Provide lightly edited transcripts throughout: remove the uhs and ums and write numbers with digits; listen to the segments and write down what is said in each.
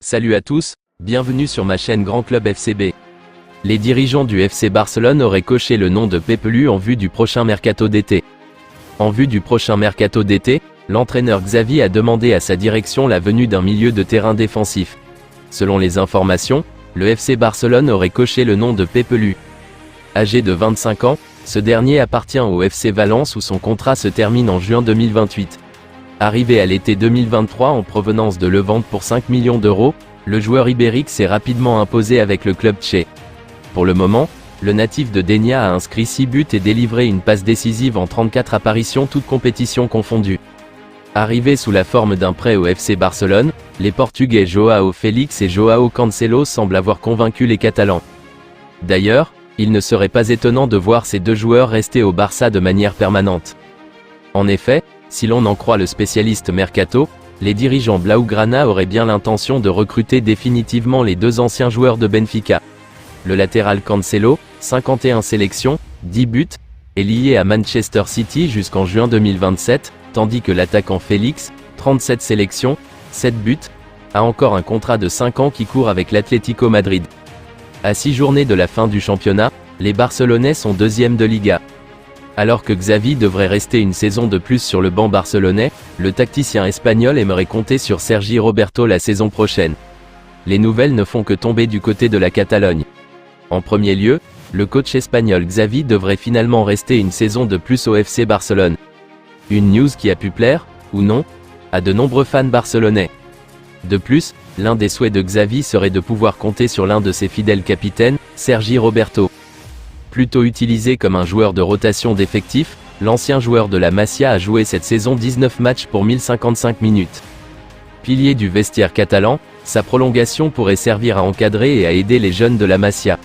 Salut à tous, bienvenue sur ma chaîne Grand Club FCB. Les dirigeants du FC Barcelone auraient coché le nom de Pepe Lu en vue du prochain mercato d'été. En vue du prochain mercato d'été, l'entraîneur Xavi a demandé à sa direction la venue d'un milieu de terrain défensif. Selon les informations, le FC Barcelone aurait coché le nom de Pepe Lu. Âgé de 25 ans, ce dernier appartient au FC Valence où son contrat se termine en juin 2028. Arrivé à l'été 2023 en provenance de Levante pour 5 millions d'euros, le joueur ibérique s'est rapidement imposé avec le club tchèque. Pour le moment, le natif de Dénia a inscrit 6 buts et délivré une passe décisive en 34 apparitions toutes compétitions confondues. Arrivé sous la forme d'un prêt au FC Barcelone, les Portugais Joao Félix et Joao Cancelo semblent avoir convaincu les Catalans. D'ailleurs, il ne serait pas étonnant de voir ces deux joueurs rester au Barça de manière permanente. En effet, si l'on en croit le spécialiste Mercato, les dirigeants Blaugrana auraient bien l'intention de recruter définitivement les deux anciens joueurs de Benfica. Le latéral Cancelo, 51 sélections, 10 buts, est lié à Manchester City jusqu'en juin 2027, tandis que l'attaquant Félix, 37 sélections, 7 buts, a encore un contrat de 5 ans qui court avec l'Atlético Madrid. À 6 journées de la fin du championnat, les Barcelonais sont deuxièmes de Liga. Alors que Xavi devrait rester une saison de plus sur le banc barcelonais, le tacticien espagnol aimerait compter sur Sergi Roberto la saison prochaine. Les nouvelles ne font que tomber du côté de la Catalogne. En premier lieu, le coach espagnol Xavi devrait finalement rester une saison de plus au FC Barcelone. Une news qui a pu plaire, ou non, à de nombreux fans barcelonais. De plus, l'un des souhaits de Xavi serait de pouvoir compter sur l'un de ses fidèles capitaines, Sergi Roberto. Plutôt utilisé comme un joueur de rotation d'effectifs, l'ancien joueur de la Masia a joué cette saison 19 matchs pour 1055 minutes. Pilier du vestiaire catalan, sa prolongation pourrait servir à encadrer et à aider les jeunes de la Masia.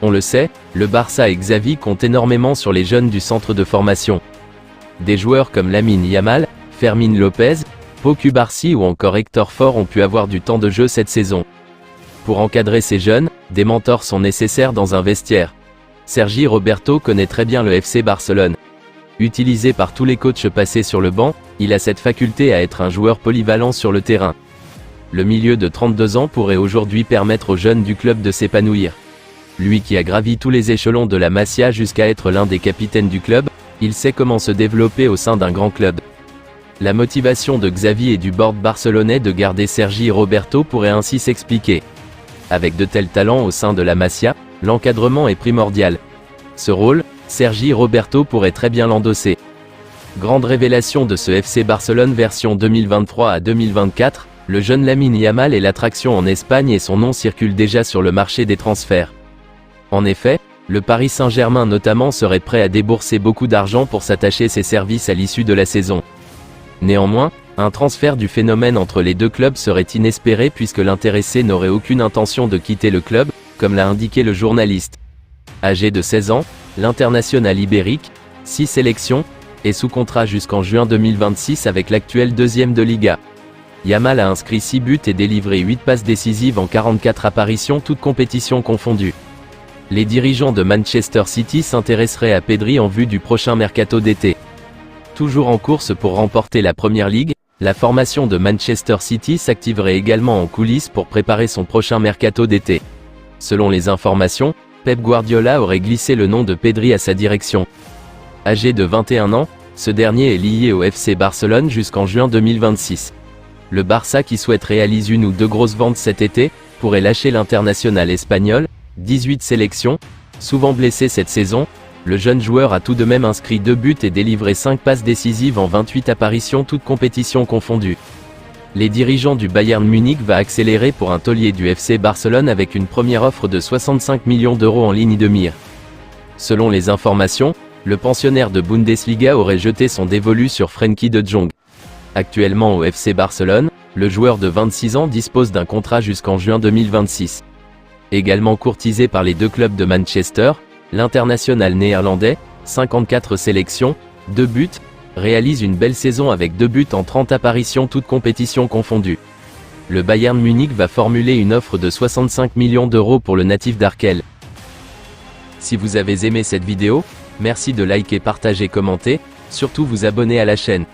On le sait, le Barça et Xavi comptent énormément sur les jeunes du centre de formation. Des joueurs comme Lamine Yamal, Fermín López, Pau Cubarsí ou encore Héctor Fort ont pu avoir du temps de jeu cette saison. Pour encadrer ces jeunes, des mentors sont nécessaires dans un vestiaire. Sergi Roberto connaît très bien le FC Barcelone. Utilisé par tous les coachs passés sur le banc, il a cette faculté à être un joueur polyvalent sur le terrain. Le milieu de 32 ans pourrait aujourd'hui permettre aux jeunes du club de s'épanouir. Lui qui a gravi tous les échelons de la Masia jusqu'à être l'un des capitaines du club, il sait comment se développer au sein d'un grand club. La motivation de Xavi et du board barcelonais de garder Sergi Roberto pourrait ainsi s'expliquer. Avec de tels talents au sein de la Masia, l'encadrement est primordial. Ce rôle, Sergi Roberto pourrait très bien l'endosser. Grande révélation de ce FC Barcelone version 2023 à 2024, le jeune Lamine Yamal est l'attraction en Espagne et son nom circule déjà sur le marché des transferts. En effet, le Paris Saint-Germain notamment serait prêt à débourser beaucoup d'argent pour s'attacher ses services à l'issue de la saison. Néanmoins, un transfert du phénomène entre les deux clubs serait inespéré puisque l'intéressé n'aurait aucune intention de quitter le club, comme l'a indiqué le journaliste. Âgé de 16 ans, l'international ibérique, 6 sélections, est sous contrat jusqu'en juin 2026 avec l'actuel deuxième de Liga. Yamal a inscrit 6 buts et délivré 8 passes décisives en 44 apparitions toutes compétitions confondues. Les dirigeants de Manchester City s'intéresseraient à Pedri en vue du prochain mercato d'été. Toujours en course pour remporter la Premier League, la formation de Manchester City s'activerait également en coulisses pour préparer son prochain mercato d'été. Selon les informations, Pep Guardiola aurait glissé le nom de Pedri à sa direction. Âgé de 21 ans, ce dernier est lié au FC Barcelone jusqu'en juin 2026. Le Barça qui souhaite réaliser une ou deux grosses ventes cet été, pourrait lâcher l'international espagnol, 18 sélections, souvent blessé cette saison. Le jeune joueur a tout de même inscrit 2 buts et délivré 5 passes décisives en 28 apparitions toutes compétitions confondues. Les dirigeants du Bayern Munich vont accélérer pour un taulier du FC Barcelone avec une première offre de 65 millions d'euros en ligne de mire. Selon les informations, le pensionnaire de Bundesliga aurait jeté son dévolu sur Frenkie de Jong. Actuellement au FC Barcelone, le joueur de 26 ans dispose d'un contrat jusqu'en juin 2026. Également courtisé par les deux clubs de Manchester, l'international néerlandais, 54 sélections, 2 buts, réalise une belle saison avec 2 buts en 30 apparitions toutes compétitions confondues. Le Bayern Munich va formuler une offre de 65 millions d'euros pour le natif d'Arkel. Si vous avez aimé cette vidéo, merci de liker, partager, commenter, surtout vous abonner à la chaîne.